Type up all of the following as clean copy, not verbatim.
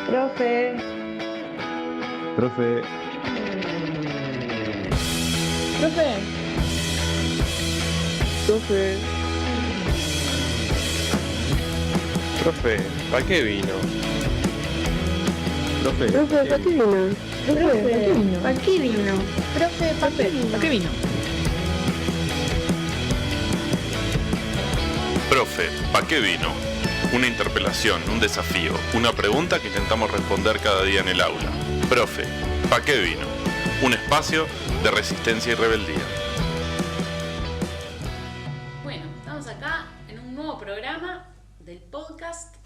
Profe. Profe. Profe. Profe. Profe, ¿para qué vino? Profe. Profe, ¿para qué vino? Profe, ¿para qué vino? Profe, ¿para qué vino? ¿Para qué vino? Profe, ¿para qué vino? Una interpelación, un desafío, una pregunta que intentamos responder cada día en el aula. Profe, ¿para qué vino? Un espacio de resistencia y rebeldía. Bueno, estamos acá en un nuevo programa del podcast.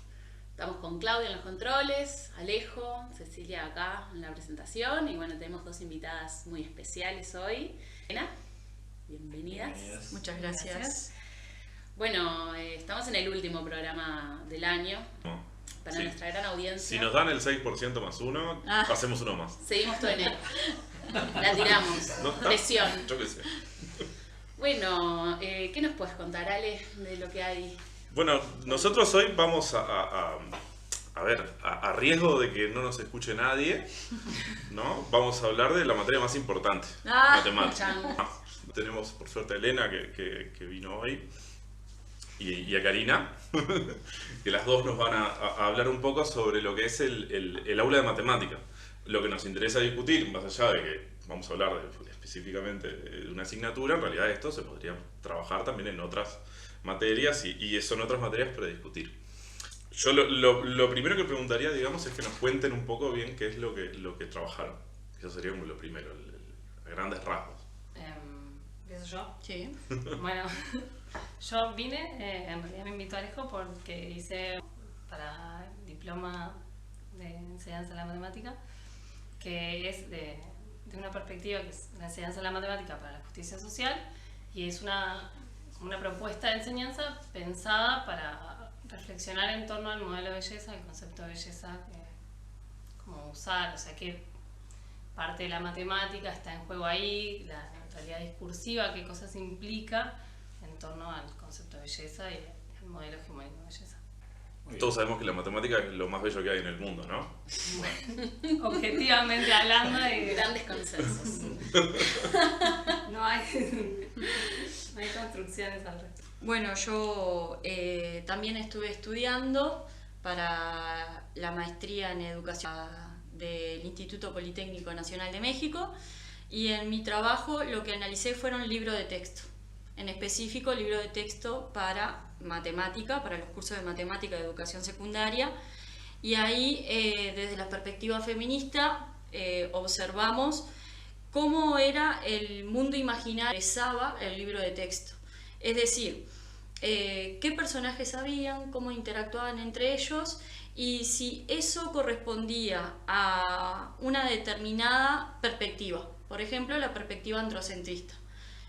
Estamos con Claudia en los controles, Alejo, Cecilia acá en la presentación y bueno, tenemos dos invitadas muy especiales hoy. Elena, bienvenidas. Muchas gracias. Bueno, estamos en el último programa del año. Para nuestra gran audiencia. Si nos dan el 6% más uno, hacemos uno más. Seguimos todo enero. La tiramos. ¿No? Presión. Yo qué sé. Bueno, ¿qué nos puedes contar, Ale, de lo que hay? Bueno, nosotros hoy vamos a ver, a riesgo de que no nos escuche nadie, ¿no? Vamos a hablar de la materia más importante, matemática. Tenemos por suerte a Elena que vino hoy y a Karina, que las dos nos van a hablar un poco sobre lo que es el aula de matemática. Lo que nos interesa discutir, más allá de que vamos a hablar específicamente de una asignatura, en realidad esto se podría trabajar también en otras materias y son otras materias para discutir. Yo lo primero que preguntaría, digamos, es que nos cuenten un poco bien qué es lo que trabajaron. Eso sería como lo primero, a grandes rasgos. ¿Empiezo yo? Sí. Bueno, yo vine, en realidad me invitó Alejo porque hice para el diploma de enseñanza de la matemática, que es de una perspectiva que es la enseñanza de la matemática para la justicia social y es una propuesta de enseñanza pensada para reflexionar en torno al modelo de belleza, el concepto de belleza, cómo usar, o sea, qué parte de la matemática está en juego ahí, la neutralidad discursiva, qué cosas implica en torno al concepto de belleza y al modelo hegemónico de belleza. Todos sabemos que la matemática es lo más bello que hay en el mundo, ¿no? Bueno, objetivamente hablando de Grandes consensos. no hay construcciones al respecto. Bueno, yo también estuve estudiando para la maestría en educación del Instituto Politécnico Nacional de México y en mi trabajo lo que analicé fueron libros de texto, en específico libros de texto para matemática, para los cursos de matemática de educación secundaria y ahí desde la perspectiva feminista observamos cómo era el mundo imaginario que expresaba el libro de texto, es decir, qué personajes habían, cómo interactuaban entre ellos y si eso correspondía a una determinada perspectiva, por ejemplo la perspectiva androcentrista.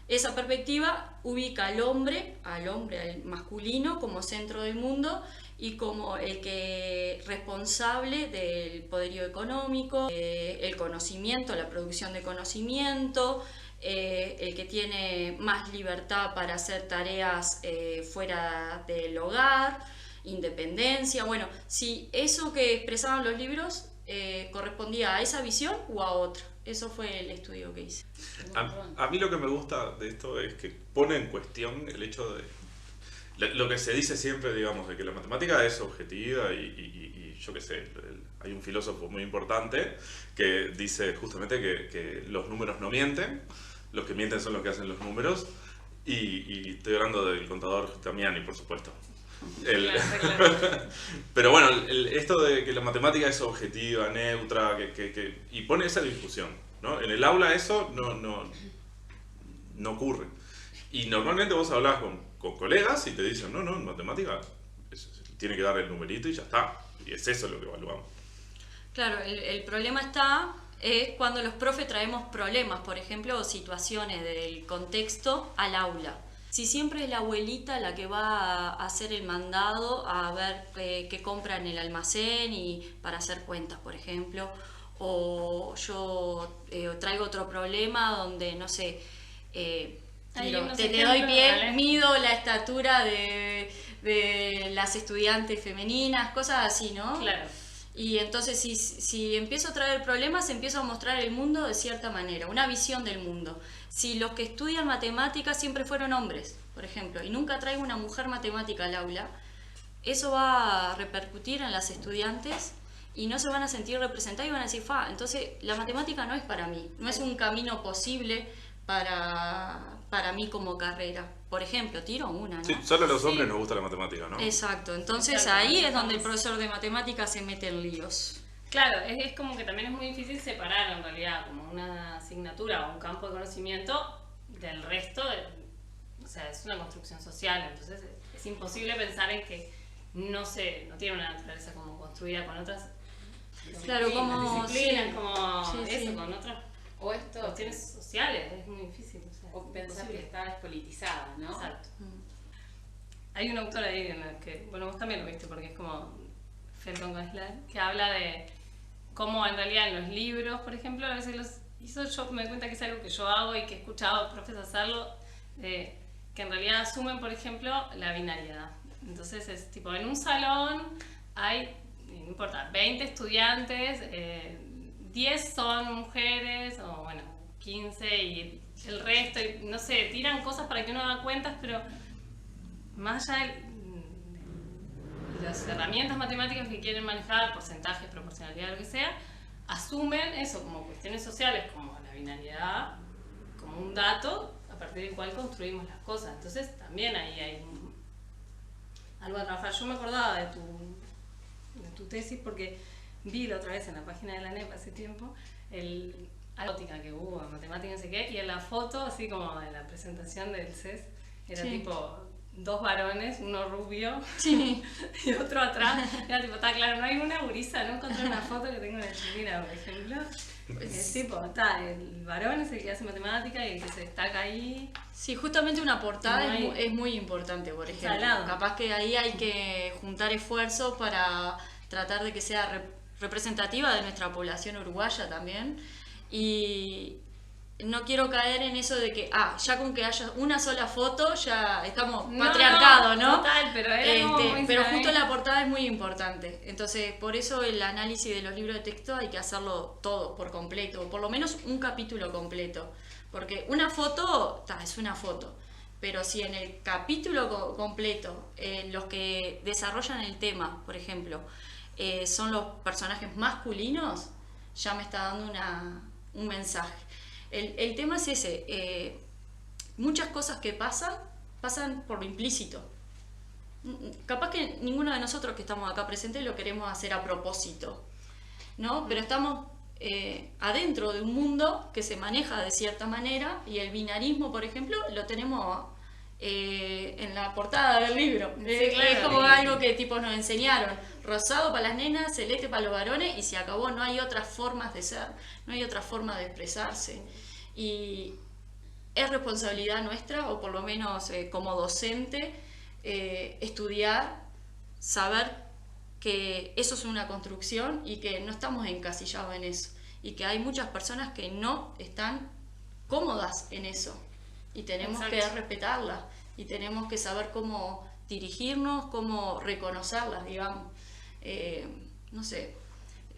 Esa perspectiva ubica al hombre, al masculino, como centro del mundo y como el que responsable del poderío económico, el conocimiento, la producción de conocimiento, el que tiene más libertad para hacer tareas fuera del hogar, independencia. Bueno, si eso que expresaban los libros correspondía a esa visión o a otra. Eso fue el estudio que hice. A mí lo que me gusta de esto es que pone en cuestión el hecho de lo que se dice siempre, digamos, de que la matemática es objetiva y yo qué sé, hay un filósofo muy importante que dice justamente que los números no mienten, los que mienten son los que hacen los números y estoy hablando del contador Damiani, por supuesto. Pero bueno, esto de que la matemática es objetiva, neutra, y pone esa discusión, ¿no? En el aula eso no ocurre. Y normalmente vos hablas con colegas y te dicen, no, en matemática tiene que dar el numerito y ya está. Y es eso lo que evaluamos. Claro, el problema es cuando los profes traemos problemas, por ejemplo, o situaciones del contexto al aula. Si siempre es la abuelita la que va a hacer el mandado a ver qué compra en el almacén y para hacer cuentas, por ejemplo, o yo traigo otro problema donde, no sé, te doy pie, mido la estatura de las estudiantes femeninas, cosas así, ¿no? Claro. Y entonces si empiezo a traer problemas, empiezo a mostrar el mundo de cierta manera, una visión del mundo. Si los que estudian matemáticas siempre fueron hombres, por ejemplo, y nunca traigo una mujer matemática al aula, eso va a repercutir en las estudiantes y no se van a sentir representadas y van a decir, entonces la matemática no es para mí, no es un camino posible para mí como carrera. Por ejemplo, tiro una, ¿no? Sí, solo a los hombres nos gusta la matemática, ¿no? Exacto, entonces ahí es donde el profesor de matemáticas se mete en líos. Claro, es como que también es muy difícil separar en realidad como una asignatura o un campo de conocimiento del resto, o sea, es una construcción social, entonces es imposible pensar en que no tiene una naturaleza como construida con otras disciplinas, con otras cuestiones sociales, es muy difícil. O pensar que está despolitizada, ¿no? Exacto. Hay un autor ahí en el que, bueno, vos también lo viste porque es como Felton Geisler, que habla de cómo en realidad en los libros, por ejemplo, a veces yo me doy cuenta que es algo que yo hago y que he escuchado a profes hacerlo, que en realidad asumen, por ejemplo, la binariedad. Entonces es tipo, en un salón hay, no importa, 20 estudiantes, 10 son mujeres, o bueno, 15 y el resto, y, no sé, tiran cosas para que uno haga cuentas, pero más allá de las herramientas matemáticas que quieren manejar, porcentajes, proporcionalidad, lo que sea, asumen eso como cuestiones sociales, como la binariedad, como un dato a partir del cual construimos las cosas. Entonces también ahí hay algo a trabajar. Yo me acordaba de tu tesis porque vi la otra vez en la página de la NEP hace tiempo la óptica que hubo en matemática, no sé qué, y en la foto, así como de la presentación del CES, era tipo 2 varones, uno rubio y otro atrás. Era tipo, está claro, no hay una gurisa, no encontré una foto que tengo en Argentina, por ejemplo. Es tipo, el varón es el que hace matemática y el que se destaca ahí. Sí, justamente una portada es muy importante, por ejemplo. Salado. Capaz que ahí hay que juntar esfuerzos para tratar de que sea representativa de nuestra población uruguaya también. Y no quiero caer en eso de que, ya con que haya una sola foto ya estamos patriarcado, ¿no? Total, pero justo la portada es muy importante. Entonces, por eso el análisis de los libros de texto hay que hacerlo todo, por completo, o por lo menos un capítulo completo. Porque una foto, es una foto. Pero si en el capítulo completo, los que desarrollan el tema, por ejemplo, son los personajes masculinos, ya me está dando un mensaje. El tema es ese, muchas cosas que pasan por lo implícito. Capaz que ninguno de nosotros que estamos acá presentes lo queremos hacer a propósito, ¿no? Pero estamos adentro de un mundo que se maneja de cierta manera y el binarismo, por ejemplo, lo tenemos en la portada del libro. Es como algo que tipo nos enseñaron. Rosado para las nenas, celeste para los varones y se acabó. No hay otras formas de ser, no hay otra forma de expresarse. Y es responsabilidad nuestra, o por lo menos como docente, estudiar, saber que eso es una construcción y que no estamos encasillados en eso. Y que hay muchas personas que no están cómodas en eso. Y tenemos que respetarlas. Y tenemos que saber cómo dirigirnos, cómo reconocerlas, digamos. No sé,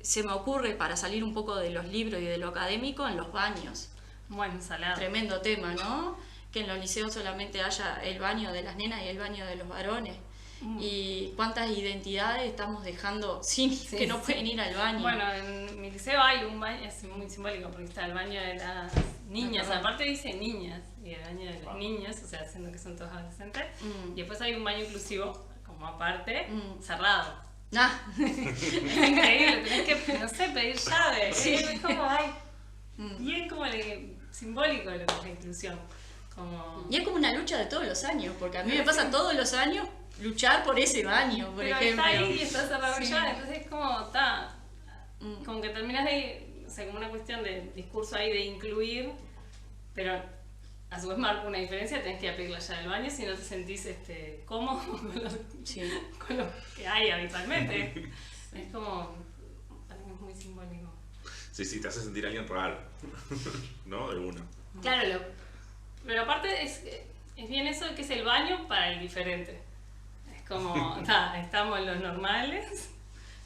se me ocurre, para salir un poco de los libros y de lo académico, en los baños. Bueno, salado. Tremendo tema, ¿no? Que en los liceos solamente haya el baño de las nenas y el baño de los varones. Y cuántas identidades estamos dejando que no pueden ir al baño. Bueno, en mi liceo hay un baño, es muy simbólico porque está el baño de las niñas, aparte dice niñas, y el baño de los niños, o sea, haciendo que son todos adolescentes. Y después hay un baño inclusivo, como aparte, cerrado. Es increíble, tenés que, no sé, pedir llave. Es como, bien como simbólico de lo que es la inclusión. Y es como una lucha de todos los años, porque a mí me pasa todos los años luchar por ese baño, por ejemplo. Está ahí y está cerrado ya, entonces es como, como que terminas de, o sea, como una cuestión de discurso ahí de incluir, pero a su vez marca una diferencia, tenés que ir a pedir la llave del baño si no te sentís cómodo con lo que hay habitualmente. Es como, para mí es muy simbólico. Sí, te hace sentir a alguien raro, ¿no? De una. Claro, pero aparte es bien eso de que es el baño para el diferente. Es como, estamos los normales,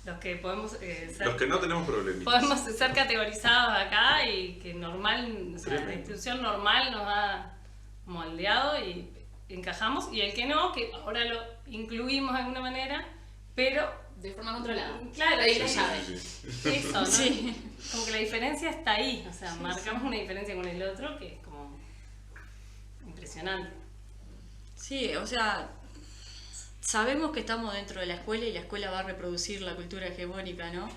los que podemos ser, Los que no tenemos problemitas. podemos ser categorizados acá y que normal, o sea, la institución normal nos ha moldeado y encajamos, y el que no, que ahora lo incluimos de alguna manera, pero De forma controlada. claro, Ahí y lo sabe. eso, ¿no? Sí. Como que la diferencia está ahí, o sea, marcamos una diferencia con el otro que es como impresionante. Sí, o sea, sabemos que estamos dentro de la escuela y la escuela va a reproducir la cultura hegemónica, ¿no?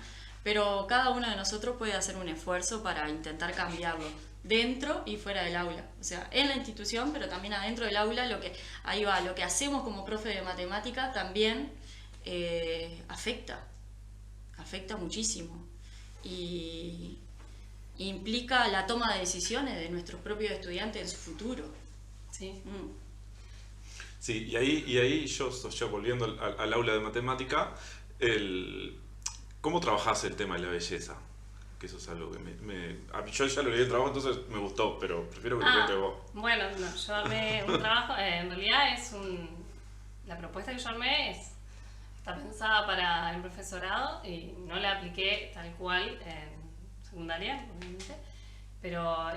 Pero cada uno de nosotros puede hacer un esfuerzo para intentar cambiarlo, dentro y fuera del aula. O sea, en la institución, pero también adentro del aula, lo que hacemos como profe de matemática también afecta muchísimo. Y implica la toma de decisiones de nuestros propios estudiantes en su futuro. Sí. Sí, y ahí yo volviendo al aula de matemática, ¿cómo trabajás el tema de la belleza? Que eso es algo que yo ya lo leí el trabajo, entonces me gustó, pero prefiero que lo cuentes vos. Bueno, no, yo armé un trabajo, en realidad la propuesta que yo armé está pensada para el profesorado y no la apliqué tal cual en secundaria, obviamente, pero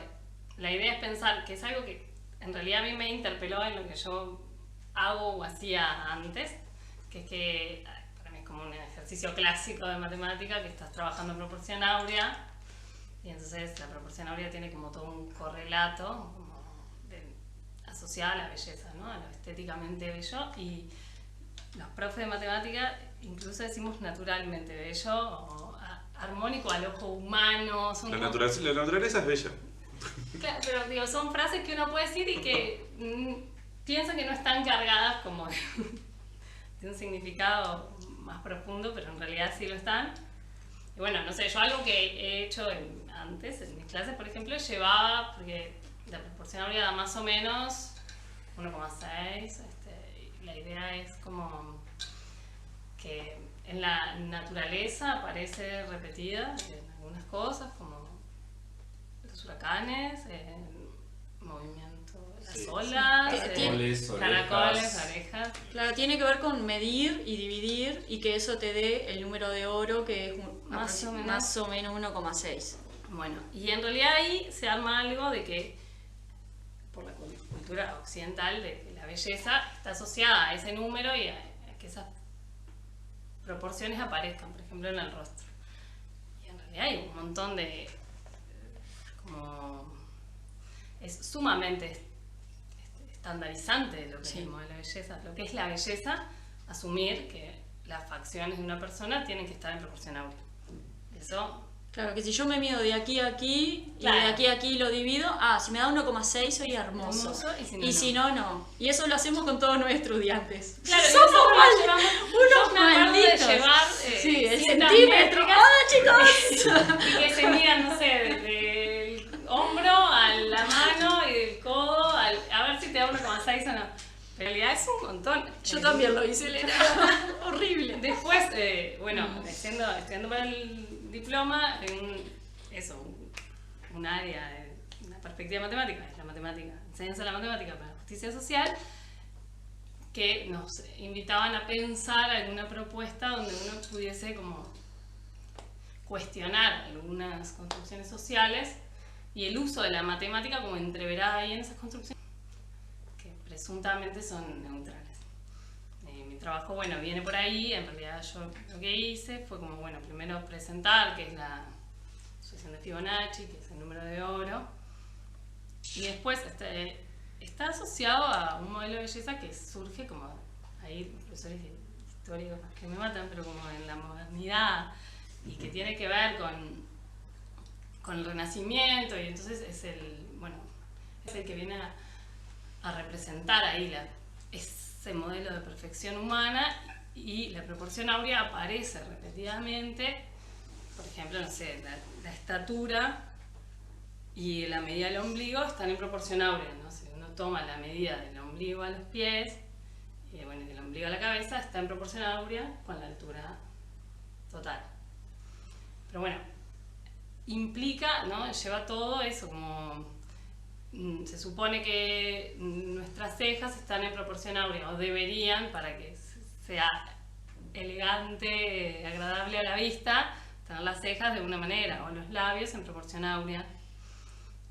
la idea es pensar que es algo que en realidad a mí me interpeló en lo que yo hago o hacía antes, que es que para mí es como un ejercicio clásico de matemática, que estás trabajando en proporción áurea y entonces la proporción áurea tiene como todo un correlato asociado a la belleza, ¿no? A lo estéticamente bello, y los profes de matemática incluso decimos naturalmente bello o armónico al ojo humano. La naturaleza es bella. Claro, pero digo, son frases que uno puede decir y que piensa que no están cargadas como de un significado más profundo, pero en realidad sí lo están. Y bueno, no sé, yo algo que he hecho antes, en mis clases, por ejemplo, llevaba, porque la proporción áurea da más o menos 1,6, la idea es como que en la naturaleza aparece repetida en algunas cosas, como los huracanes, el movimiento de las olas, caracoles, orejas. Claro, tiene que ver con medir y dividir y que eso te dé el número de oro, que es más o menos 1,6. Bueno, y en realidad ahí se arma algo de que, por la cultura occidental, de que la belleza está asociada a ese número y a que esas proporciones aparezcan, por ejemplo, en el rostro. Y en realidad hay un montón de... es sumamente estandarizante lo que es el modelo de belleza. Lo que es la belleza, asumir que las facciones de una persona tienen que estar en proporción áurea. Eso... Claro, que si yo me mido de aquí a aquí y de aquí a aquí lo divido, si me da 1,6 soy hermoso. Y si no, no. Y eso lo hacemos con todos nuestros estudiantes. Claro, somos unos malditos. De llevar el centímetro. Chicos! Y que se midan, no sé, del hombro a la mano y del codo, a ver si te da 1,6 o no. Pero en realidad es un montón. Yo también lo hice, Elena. Horrible. Después, estudiando para el diploma, un área de una perspectiva matemática, es la matemática, enseñanza de la matemática para la justicia social, que nos invitaban a pensar alguna propuesta donde uno pudiese como cuestionar algunas construcciones sociales y el uso de la matemática como entreverada ahí en esas construcciones que presuntamente son neutrales. Mi trabajo, viene por ahí. En realidad yo lo que hice fue como, primero presentar qué es la sucesión de Fibonacci, que es el número de oro, y después está asociado a un modelo de belleza que surge como, ahí profesores históricos que me matan, pero como en la modernidad, y que tiene que ver con el Renacimiento, y entonces es el que viene a representar ahí ese modelo de perfección humana, y la proporción áurea aparece repetidamente. Por ejemplo, no sé, la estatura y la medida del ombligo están en proporción áurea, ¿no? Si uno toma la medida del ombligo a los pies y del ombligo a la cabeza, está en proporción áurea con la altura total. Pero implica, ¿no? Lleva todo eso como... Se supone que nuestras cejas están en proporción áurea, o deberían, para que sea elegante, agradable a la vista, tener las cejas de una manera, o los labios en proporción áurea,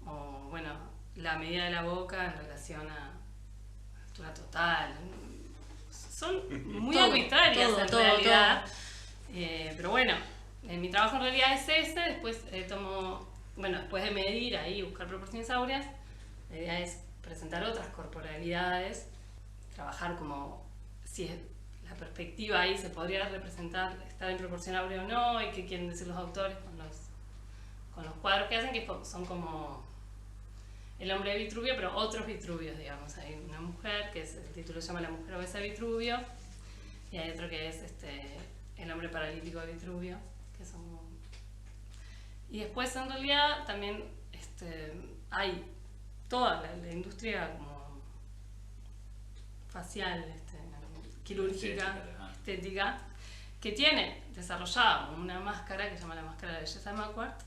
o bueno, la medida de la boca en relación a altura total. Son muy arbitrarias en realidad, pero bueno, mi trabajo en realidad es ese. Después después de medir ahí, buscar proporciones áureas, la idea es presentar otras corporalidades, trabajar como si la perspectiva ahí se podría representar, estar en proporción áurea o no, y qué quieren decir los autores con los cuadros que hacen, que son como el hombre de Vitruvio, pero otros Vitruvios, digamos. Hay una mujer, que el título se llama La mujer obesa de Vitruvio, y hay otro que es el hombre paralítico de Vitruvio, que son... Y después en realidad también hay toda la industria como facial, quirúrgica, estética, que tiene desarrollada una máscara que se llama la máscara de belleza de Marquardt,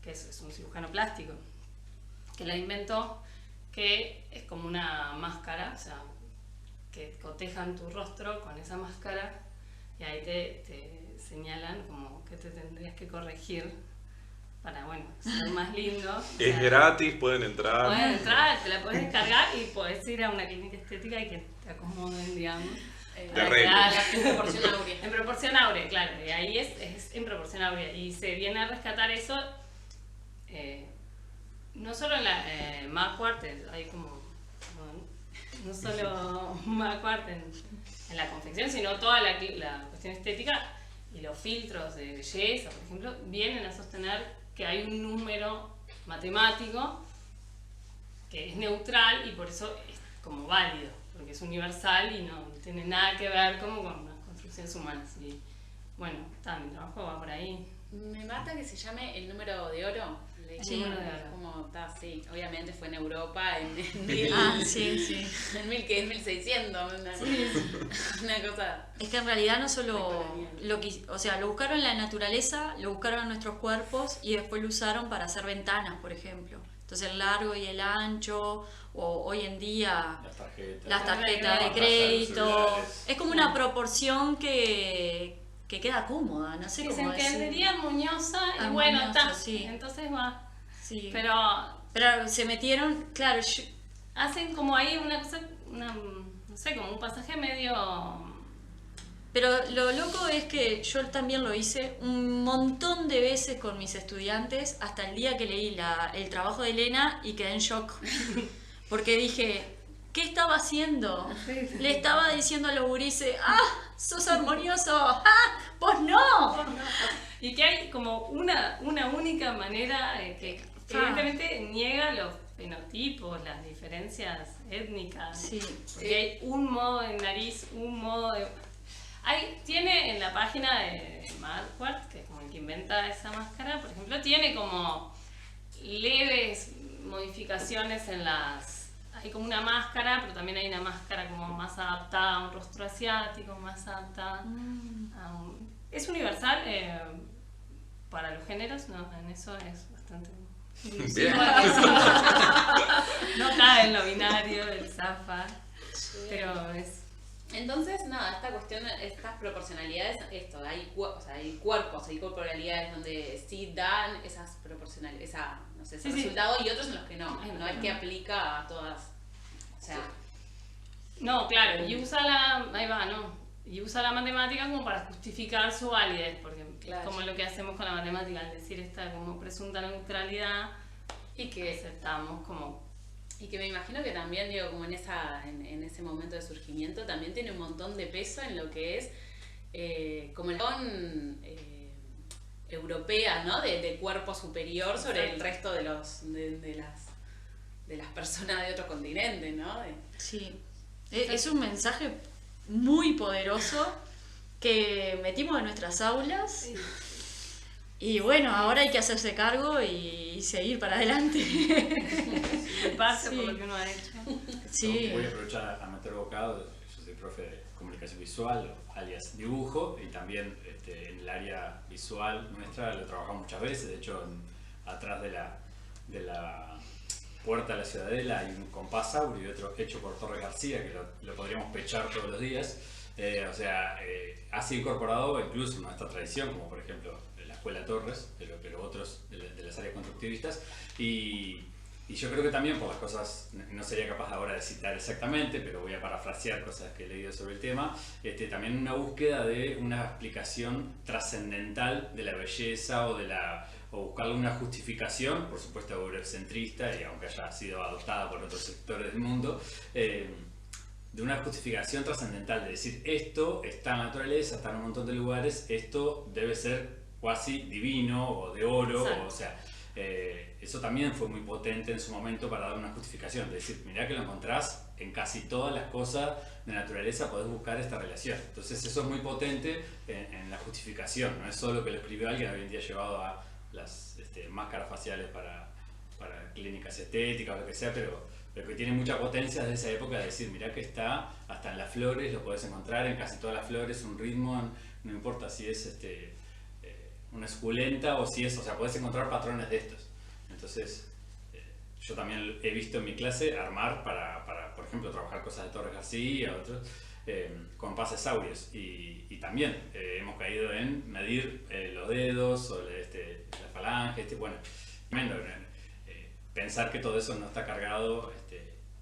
que es un cirujano plástico que la inventó, que es como una máscara, o sea, que cotejan tu rostro con esa máscara y ahí te señalan como que te tendrías que corregir para, bueno, ser más lindo. Es gratis, pueden entrar. Pueden entrar, te la puedes descargar y podés ir a una clínica estética y que te acomoden, digamos. Te arreglen. En proporción áurea. En proporción áurea, claro, y ahí es en proporción áurea. Y se viene a rescatar eso, no solo en la Marquardt, hay como, no solo Marquardt en la confección, sino toda la cuestión estética y los filtros de belleza, por ejemplo, vienen a sostener que hay un número matemático que es neutral y por eso es como válido, porque es universal y no tiene nada que ver como con las construcciones humanas. Y bueno, mi trabajo va por ahí. Me mata que se llame el número de oro. Sí, número de oro. Como sí, obviamente fue en Europa en sí. En 1600, una cosa. Es que en realidad no solo lo buscaron en la naturaleza, lo buscaron en nuestros cuerpos y después lo usaron para hacer ventanas, por ejemplo. Entonces el largo y el ancho, o hoy en día las tarjetas de crédito, es como una proporción que queda cómoda, no sé cómo decir. Se entendería armoniosa y bueno, está, sí. Entonces va. Sí. Pero se metieron, claro, hacen como ahí una cosa, no sé, como un pasaje medio... Pero lo loco es que yo también lo hice un montón de veces con mis estudiantes, hasta el día que leí el trabajo de Elena y quedé en shock. Porque dije, ¿qué estaba haciendo? Le estaba diciendo a los gurises, ¡sos armonioso! ¡Vos no! Y que hay como una única manera que evidentemente niega los fenotipos, las diferencias étnicas. Sí. Porque hay un modo de nariz, un modo de... Tiene en la página de Marquardt, que es como el que inventa esa máscara, por ejemplo, tiene como leves modificaciones en las... Hay como una máscara, pero también hay una máscara como más adaptada a un rostro asiático, más adaptada a un... Es universal para los géneros, ¿no? En eso es bastante... Bien. No cae en lo binario del Zafa, pero es... Entonces, nada, esta cuestión, estas proporcionalidades, hay cuerpos, hay corporalidades donde sí dan esas proporcionalidades, ese resultado y otros en los que no es que aplica a todas, o sea... No, claro, y usa la matemática como para justificar su validez, porque claro, es como lo que hacemos con la matemática, al decir esta como presunta neutralidad y que aceptamos como... Y que me imagino que también, digo, como en ese momento de surgimiento, también tiene un montón de peso en lo que es como la europea, ¿no? De cuerpo superior sobre el resto de las personas de otro continente, ¿no? Sí, es un mensaje muy poderoso que metimos en nuestras aulas. Sí. Y bueno, ahora hay que hacerse cargo y seguir para adelante. Pase por lo que uno ha hecho. Sí. Voy a aprovechar a meter bocado. Yo soy profe de comunicación visual, alias dibujo, y también en el área visual nuestra lo trabajamos muchas veces. De hecho, atrás de la puerta de la Ciudadela hay un compás áureo y otro hecho por Torres García que lo podríamos pechar todos los días. O sea, ha sido incorporado incluso en nuestra tradición, como por ejemplo la Escuela Torres, pero otros de las áreas constructivistas. Y yo creo que también por las cosas, no sería capaz ahora de citar exactamente, pero voy a parafrasear cosas que he leído sobre el tema, también una búsqueda de una explicación trascendental de la belleza o buscarle una justificación, por supuesto eurocentrista, y aunque haya sido adoptada por otros sectores del mundo, de una justificación trascendental, de decir esto está en la naturaleza, está en un montón de lugares, esto debe ser cuasi divino o de oro, o sea, eso también fue muy potente en su momento para dar una justificación, de decir, mirá que lo encontrás en casi todas las cosas de naturaleza, podés buscar esta relación. Entonces eso es muy potente en la justificación, no es solo que lo escribió alguien, hoy en día llevado a las máscaras faciales para clínicas estéticas o lo que sea, pero que tiene mucha potencia desde esa época de decir, mirá que está hasta en las flores, lo podés encontrar en casi todas las flores, un ritmo, no importa si es una esculenta o si es, o sea, podés encontrar patrones de estos. Entonces, yo también he visto en mi clase armar para por ejemplo, trabajar cosas de Torres García, otros, con pases áureos. Y también hemos caído en medir los dedos o la falange, bueno, tremendo. Pensar que todo eso no está cargado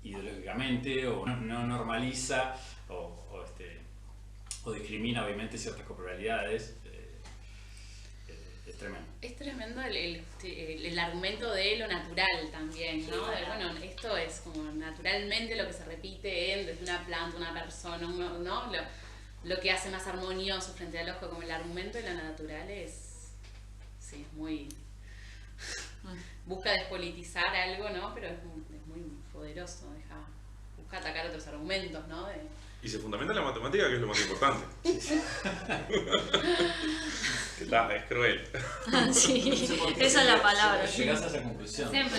ideológicamente o no normaliza o discrimina obviamente ciertas corporalidades. Es tremendo. Es tremendo el argumento de lo natural también, ¿no? Bueno, esto es como naturalmente lo que se repite desde una planta, una persona, ¿no? Lo que hace más armonioso frente al ojo, como el argumento de lo natural es muy... busca despolitizar algo, ¿no? Pero es muy poderoso, busca atacar otros argumentos, ¿no? Y se fundamenta en la matemática, que es lo más importante. Es cruel. Sí, esa es la palabra. Llegás a esa conclusión. Siempre.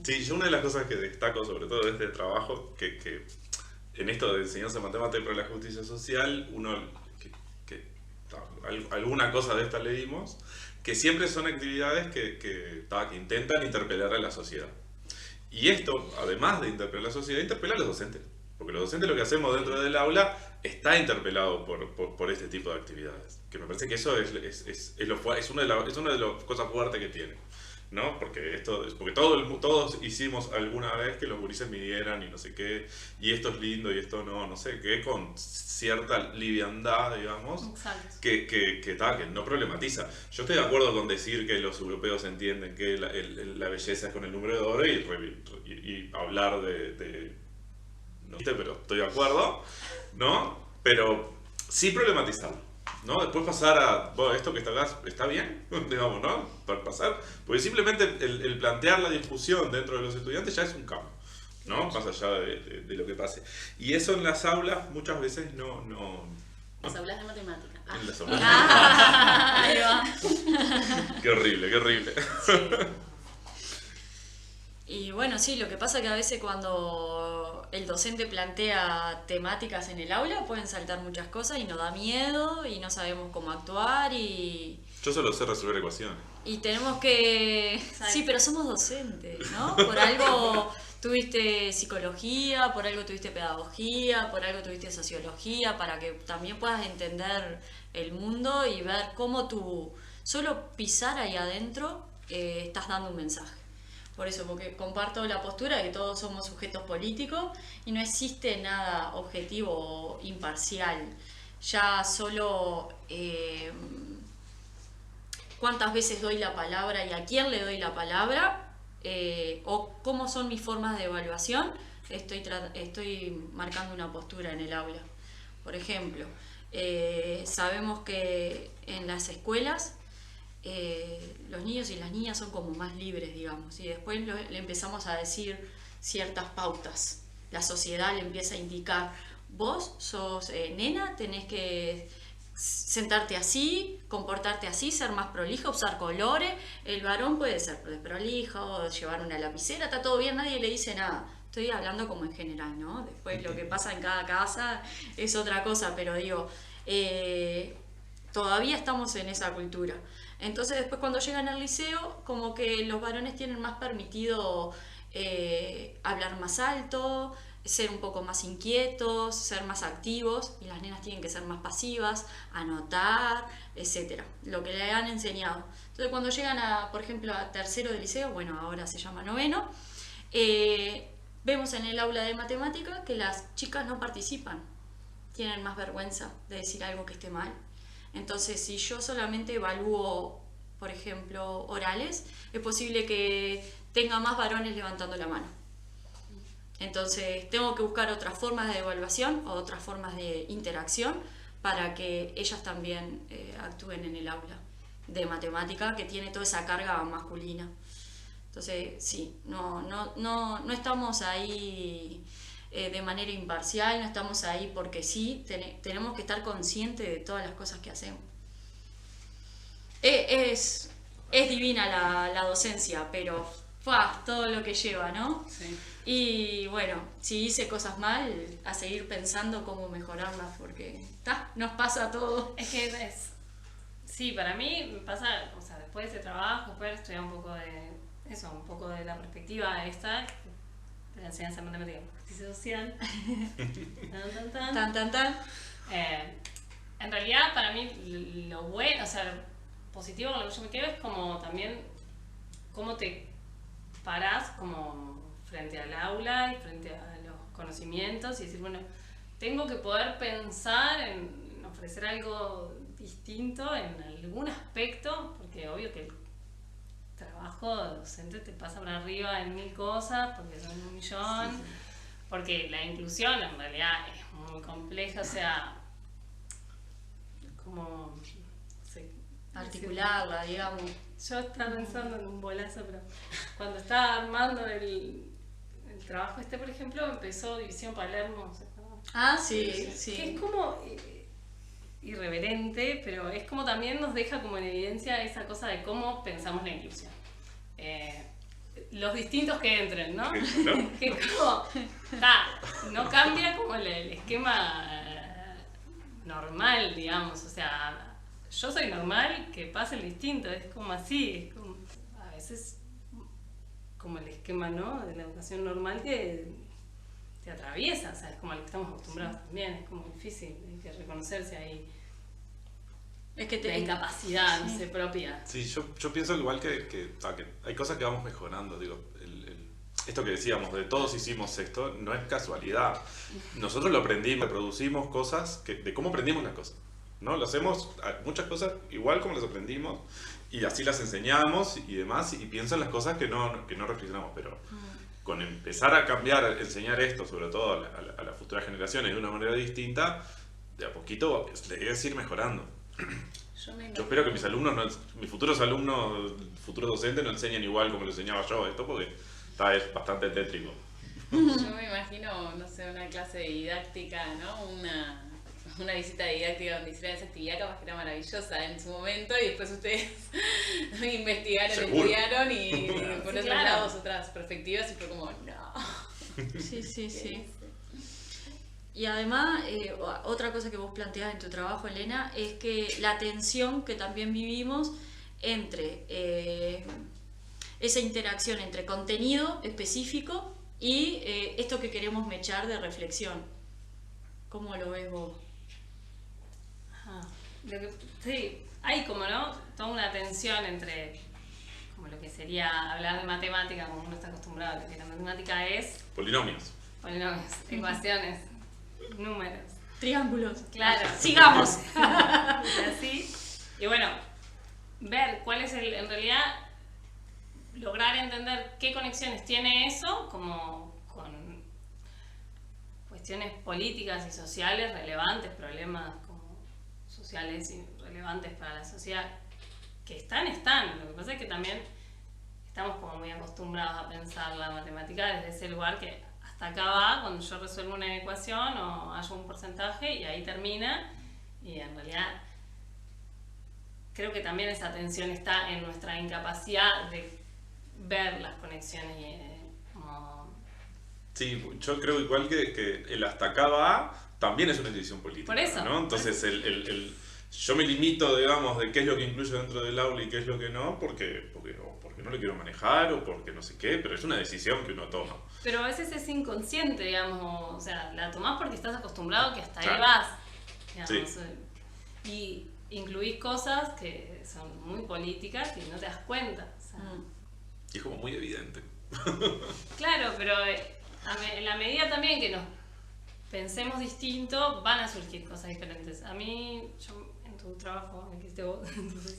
Sí, yo una de las cosas que destaco sobre todo de este trabajo, que en esto de enseñanza de matemática para la justicia social, alguna cosa de esta leímos, que siempre son actividades que intentan interpelar a la sociedad. Y esto, además de interpelar a la sociedad, interpela a los docentes. Porque los docentes lo que hacemos dentro del aula está interpelado por este tipo de actividades. Que me parece que eso es una de las cosas fuertes que tiene, ¿no? Porque todos hicimos alguna vez que los gurises midieran y no sé qué, y esto es lindo y esto no sé qué, con cierta liviandad, digamos, que no problematiza. Yo estoy de acuerdo con decir que los europeos entienden que la belleza es con el número de oro y hablar no sé, pero estoy de acuerdo, ¿no? Pero sí problematizarlo, ¿no? Después pasar a, bueno, esto que está acá está bien, digamos, ¿no? Para pasar, porque simplemente el plantear la discusión dentro de los estudiantes ya es un cambio, ¿no? Más allá de lo que pase. Y eso en las aulas muchas veces no. Las aulas de matemática. En las aulas. Ahí va. Qué horrible. Sí. Y bueno, sí, lo que pasa es que a veces cuando el docente plantea temáticas en el aula pueden saltar muchas cosas y nos da miedo y no sabemos cómo actuar y... Yo solo sé resolver ecuaciones. Y tenemos que... Sí, pero somos docentes, ¿no? Por algo tuviste psicología, por algo tuviste pedagogía, por algo tuviste sociología, para que también puedas entender el mundo y ver cómo tú, solo pisar ahí adentro, estás dando un mensaje. Por eso, porque comparto la postura de que todos somos sujetos políticos y no existe nada objetivo o imparcial. Ya solo cuántas veces doy la palabra y a quién le doy la palabra, o cómo son mis formas de evaluación, estoy marcando una postura en el aula. Por ejemplo, sabemos que en las escuelas los niños y las niñas son como más libres, digamos, y después le empezamos a decir ciertas pautas. La sociedad le empieza a indicar, vos sos nena, tenés que sentarte así, comportarte así, ser más prolijo, usar colores. El varón puede ser desprolijo, llevar una lapicera, está todo bien, nadie le dice nada. Estoy hablando como en general, ¿no? Después lo que pasa en cada casa es otra cosa, pero digo, todavía estamos en esa cultura. Entonces después cuando llegan al liceo, como que los varones tienen más permitido hablar más alto, ser un poco más inquietos, ser más activos, y las nenas tienen que ser más pasivas, anotar, etcétera, lo que le han enseñado. Entonces cuando llegan a, por ejemplo, a tercero de liceo, bueno, ahora se llama noveno, vemos en el aula de matemática que las chicas no participan, tienen más vergüenza de decir algo que esté mal. Entonces, si yo solamente evalúo, por ejemplo, orales, es posible que tenga más varones levantando la mano. Entonces, tengo que buscar otras formas de evaluación o otras formas de interacción para que ellas también actúen en el aula de matemática, que tiene toda esa carga masculina. Entonces, sí, no estamos ahí de manera imparcial, no estamos ahí porque sí, tenemos que estar conscientes de todas las cosas que hacemos. Es divina la docencia, pero todo lo que lleva, ¿no? Sí. Y bueno, si hice cosas mal, a seguir pensando cómo mejorarlas, porque nos pasa a todos. Es que sí, para mí me pasa, o sea, después de ese trabajo, después estudiar un poco de la perspectiva esta, de la enseñanza de matemática y justicia social. En realidad, para mí, lo bueno, o sea, lo positivo con lo que yo me quedo es como también cómo te parás como frente al aula y frente a los conocimientos y decir, bueno, tengo que poder pensar en ofrecer algo distinto en algún aspecto, porque obvio que el trabajo docente te pasa por arriba en 1000 cosas, porque son 1.000.000, sí. Porque la inclusión en realidad es muy compleja, o sea, como articularla, digamos. Yo estaba pensando en un bolazo, pero cuando estaba armando el trabajo por ejemplo, empezó División Palermo. Sí. Que es como irreverente, pero es como también nos deja como en evidencia esa cosa de cómo pensamos la inclusión. Los distintos que entren, ¿no? Que como, no cambia como el esquema normal, digamos, o sea, yo soy normal, que pase el distinto, es como así, es como, a veces como el esquema, ¿no?, de la educación normal que te atraviesa, o sea, es como al que estamos acostumbrados también, es como difícil, hay que reconocerse ahí. Es que la incapacidad, no sé, propia. Sí, yo pienso igual que hay cosas que vamos mejorando, digo, esto que decíamos, de todos hicimos esto, no es casualidad. Nosotros lo aprendimos, reproducimos cosas, de cómo aprendimos las cosas, ¿no? Lo hacemos, muchas cosas igual como las aprendimos, y así las enseñamos y demás, y pienso en las cosas que no reflexionamos, pero con empezar a cambiar, enseñar esto, sobre todo a las futuras generaciones de una manera distinta, de a poquito le debes ir mejorando. Yo espero que mis futuros alumnos, futuros docentes, no enseñen igual como lo enseñaba yo esto, porque es bastante tétrico. Yo me imagino, no sé, una clase de didáctica, ¿no? Una visita de didáctica donde hicieran esa actividad, capaz que era maravillosa en su momento, y después ustedes investigaron, ¿seguro? Estudiaron y por otros lados otras perspectivas, y fue como, no. Sí. Y además, otra cosa que vos planteás en tu trabajo, Elena, es que la tensión que también vivimos entre esa interacción entre contenido específico y esto que queremos mechar de reflexión. ¿Cómo lo ves vos? Sí, hay como, ¿no?, toda una tensión entre como lo que sería hablar de matemática como uno está acostumbrado, que la matemática es Polinomios, ecuaciones, números, triángulos. Claro. Sigamos. Y así. Y bueno, ver cuál es en realidad, lograr entender qué conexiones tiene eso como con cuestiones políticas y sociales relevantes, problemas como sociales y relevantes para la sociedad, que están. Lo que pasa es que también estamos como muy acostumbrados a pensar la matemática desde ese lugar que hasta acá va, cuando yo resuelvo una ecuación o hallo un porcentaje y ahí termina, y en realidad creo que también esa tensión está en nuestra incapacidad de ver las conexiones como... Sí, yo creo igual que el hasta acá va también es una decisión política. Por eso, ¿no? Entonces yo me limito, digamos, de qué es lo que incluyo dentro del aula y qué es lo que no, porque porque no lo quiero manejar o porque no sé qué, pero es una decisión que uno toma. Pero a veces es inconsciente, digamos, o sea, la tomás porque estás acostumbrado que hasta ahí Claro. vas, digamos, Sí. y incluís cosas que son muy políticas y no te das cuenta. O sea, Y es como muy evidente. claro, pero en la medida también que nos pensemos distinto, van a surgir cosas diferentes. A mí, yo en tu trabajo, en el que hiciste vos, entonces,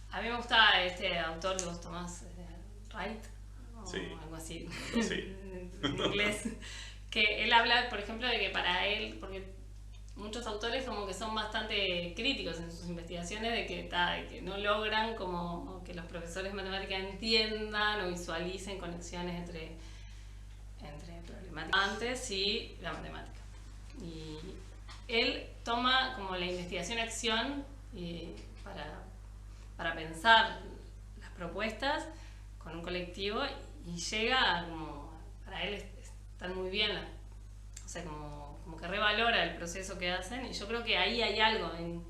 a mí me gusta este autor que vos tomás, Wright, o Sí. algo así, Sí. en inglés, que él habla, por ejemplo, de que para él, porque muchos autores como que son bastante críticos en sus investigaciones de que no logran como que los profesores de matemática entiendan o visualicen conexiones entre problemáticas antes y la matemática. Y él toma como la investigación-acción para pensar las propuestas con un colectivo y llega a como, para él están muy bien, o sea, como que revalora el proceso que hacen, y yo creo que ahí hay algo en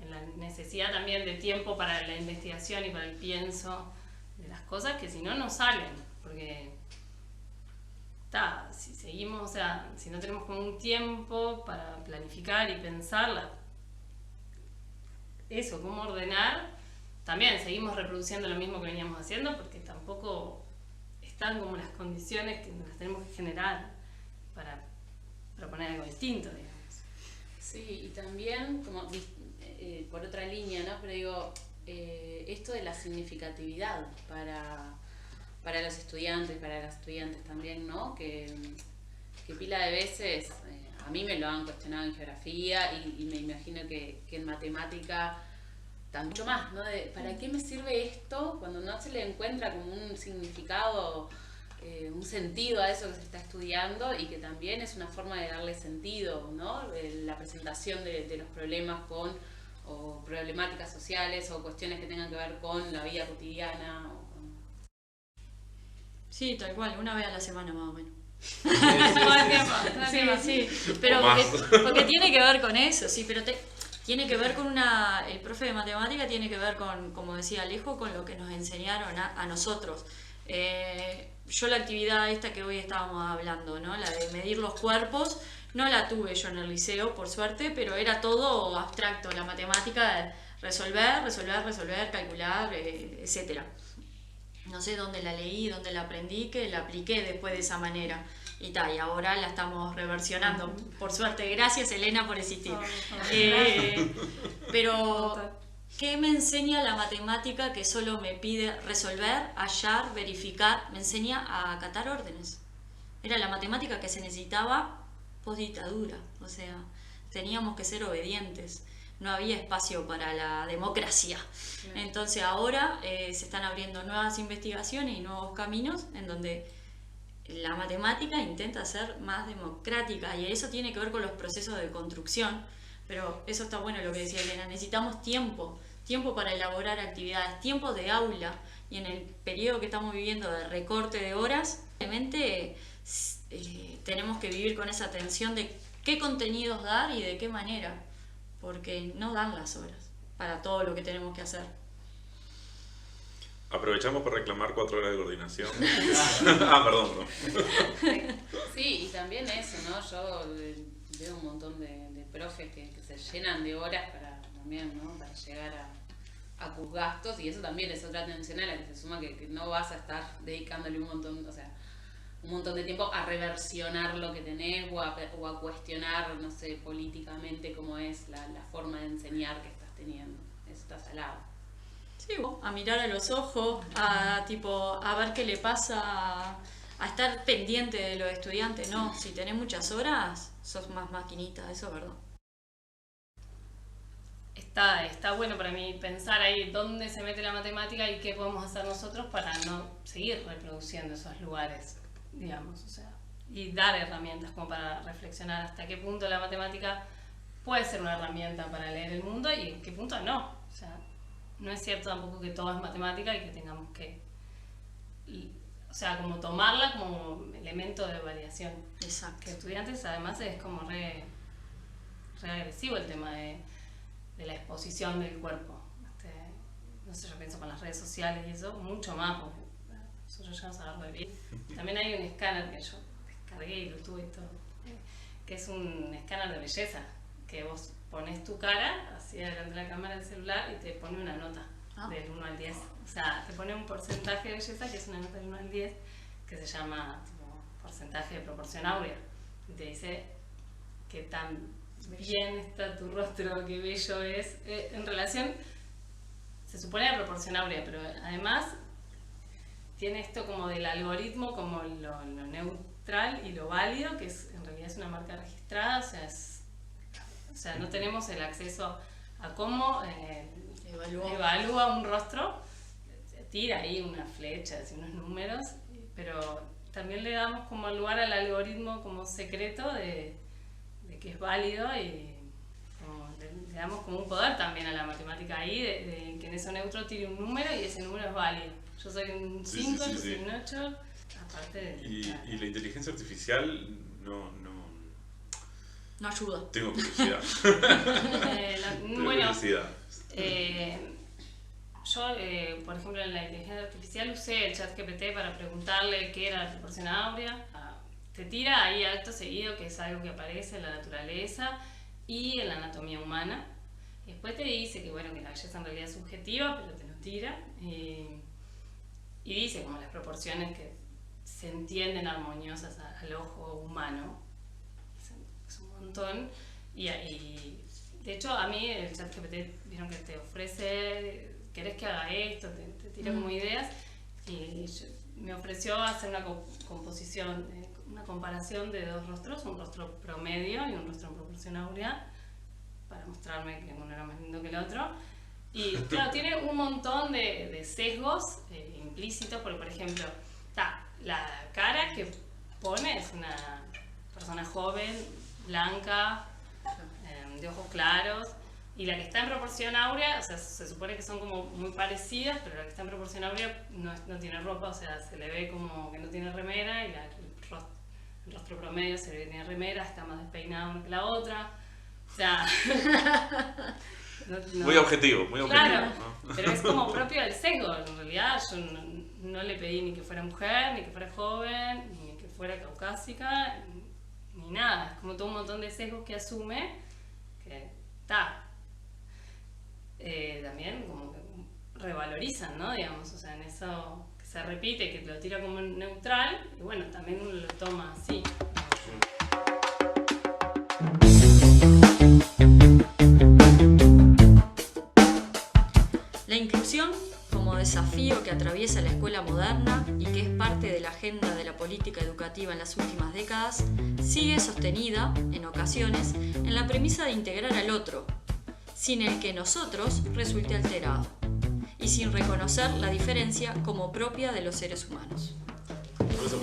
la necesidad también de tiempo para la investigación y para el pienso de las cosas que si no, no salen, porque si seguimos, o sea, si no tenemos como un tiempo para planificar y pensarla, eso, cómo ordenar, también seguimos reproduciendo lo mismo que veníamos haciendo, porque tampoco están como las condiciones que las tenemos que generar para proponer algo distinto, digamos. Sí, y también, como por otra línea, ¿no? Pero digo, esto de la significatividad para los estudiantes, para las estudiantes también, ¿no? Que pila de veces, a mí me lo han cuestionado en geografía y me imagino que en matemática mucho más, ¿no? ¿Para qué me sirve esto cuando no se le encuentra como un significado, un sentido a eso que se está estudiando, y que también es una forma de darle sentido, ¿no? La presentación de los problemas o problemáticas sociales o cuestiones que tengan que ver con la vida cotidiana. Sí, tal cual, una vez a la semana más o menos. Todo el tiempo. Sí, pero porque tiene que ver con eso, sí, pero tiene que ver con el profe de matemática tiene que ver con, como decía Alejo, con lo que nos enseñaron a nosotros. Yo la actividad esta que hoy estábamos hablando, ¿no? La de medir los cuerpos, no la tuve yo en el liceo, por suerte, pero era todo abstracto, la matemática, resolver, calcular, etcétera. No sé dónde la leí, dónde la aprendí, que la apliqué después de esa manera. Y ahora la estamos reversionando. Por suerte, gracias Elena por existir. Pero, ¿qué me enseña la matemática que solo me pide resolver, hallar, verificar? Me enseña a acatar órdenes. Era la matemática que se necesitaba post-dictadura. O sea, teníamos que ser obedientes. No había espacio para la democracia. Entonces ahora se están abriendo nuevas investigaciones y nuevos caminos en donde la matemática intenta ser más democrática, y eso tiene que ver con los procesos de construcción, pero eso está bueno lo que decía Elena, necesitamos tiempo para elaborar actividades, tiempo de aula, y en el periodo que estamos viviendo de recorte de horas, realmente tenemos que vivir con esa tensión de qué contenidos dar y de qué manera, porque no dan las horas para todo lo que tenemos que hacer. Aprovechamos para reclamar 4 horas de coordinación. Perdón. Sí, y también eso, ¿no? Yo veo un montón de profes que se llenan de horas para también, ¿no? Para llegar a tus gastos, y eso también es otra tensión a la que se suma que no vas a estar dedicándole un montón de tiempo a reversionar lo que tenés o a cuestionar, no sé, políticamente cómo es la forma de enseñar que estás teniendo. Eso está salado. Sí, a mirar a los ojos, a ver qué le pasa, a estar pendiente de los estudiantes, ¿no? Si tenés muchas horas, sos más maquinita, eso es verdad. Está bueno para mí pensar ahí dónde se mete la matemática y qué podemos hacer nosotros para no seguir reproduciendo esos lugares, digamos, o sea, y dar herramientas como para reflexionar hasta qué punto la matemática puede ser una herramienta para leer el mundo y en qué punto no. O sea, no es cierto tampoco que todo es matemática y que tengamos que, o sea, como tomarla como elemento de variación. Exacto. Que estudiantes además es como re agresivo el tema de la exposición del cuerpo. no sé, yo pienso con las redes sociales y eso, mucho más, porque nosotros llegamos a hablar de bien. También hay un escáner que yo descargué y lo tuve y todo, que es un escáner de belleza, que vos pones tu cara así delante de la cámara del celular y te pone una nota del 1 al 10. O sea, te pone un porcentaje de belleza, que es una nota del 1 al 10, que se llama tipo, porcentaje de proporción áurea. Y te dice qué tan bien está tu rostro, qué bello es. En relación, se supone la proporción áurea, pero además tiene esto como del algoritmo, como lo neutral y lo válido, que es, en realidad es una marca registrada, o sea, no tenemos el acceso a cómo evalúa un rostro, tira ahí una flecha, así unos números, pero también le damos como lugar al algoritmo como secreto de que es válido y como le damos como un poder también a la matemática ahí, de que en eso neutro tire un número y ese número es válido. Yo soy un 5, yo soy un 8, aparte de... Y la inteligencia artificial no ayuda. Tengo curiosidad. Bueno, yo, por ejemplo, en la inteligencia artificial usé el ChatGPT para preguntarle qué era la proporción áurea. Te tira ahí acto seguido, que es algo que aparece en la naturaleza y en la anatomía humana. Y después te dice que, bueno, que la belleza en realidad es subjetiva, pero te lo tira. Y dice como las proporciones que se entienden armoniosas al ojo humano. Es un montón. Y de hecho, a mí el ChatGPT, vieron que te ofrece, querés que haga esto, te tira como ideas. Y me ofreció hacer una composición, una comparación de dos rostros, un rostro promedio y un rostro en proporción áurea, para mostrarme que uno era más lindo que el otro. Y claro, tiene un montón de sesgos implícitos, porque por ejemplo, la cara que pone es una persona joven, blanca, de ojos claros, y la que está en proporción áurea, o sea, se supone que son como muy parecidas, pero la que está en proporción áurea no tiene ropa, o sea, se le ve como que no tiene remera, y el rostro promedio se le ve que tiene remera, está más despeinada una que la otra, o sea... Muy objetivo, muy objetivo. Claro, ¿no? Pero es como propio del sesgo. En realidad yo no le pedí ni que fuera mujer, ni que fuera joven, ni que fuera caucásica, ni nada. Es como todo un montón de sesgos que asume que también como que revalorizan, ¿no? Digamos, o sea, en eso que se repite, que lo tira como neutral, y bueno, también uno lo toma así. La inclusión como desafío que atraviesa la escuela moderna y que es parte de la agenda de la política educativa en las últimas décadas, sigue sostenida, en ocasiones, en la premisa de integrar al otro, sin el que nosotros resulte alterado, y sin reconocer la diferencia como propia de los seres humanos. Por eso